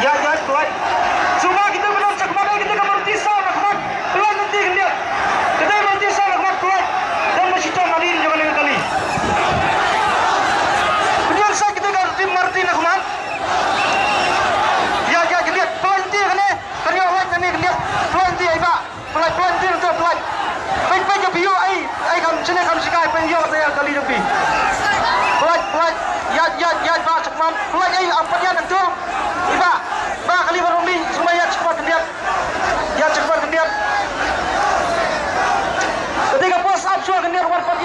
lihat. Ya tuan. Cuma kita belum cek mana kita ke bertisau nak mat. Tuan nanti lihat. Kita bertisau nak mat tuan. Dan masih tak malin jangan lagi kali. Kemudian saya kita ke tim Martin nak mat. Ya lihat. Tuan nanti kene. Kerja orang kene lihat. Tuan nanti iba. Tuan nanti untuk tuan. Baik ke bio ai kam sini kam sikai penyo saya kali lebih. Tuan ya ba cek mam. Tuan ai apa dia nanti. Iba. Ba kali baru ni semua ya cepat lihat. Ya cepat lihat. Ketika pos up suara lihat warpat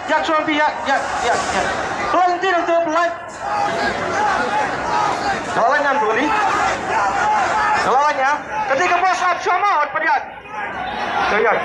ya suara ya. Tuan nanti untuk tuan. Lawannya dulu ni. Lawannya ketika pos up suara mau perlihat. Lihat.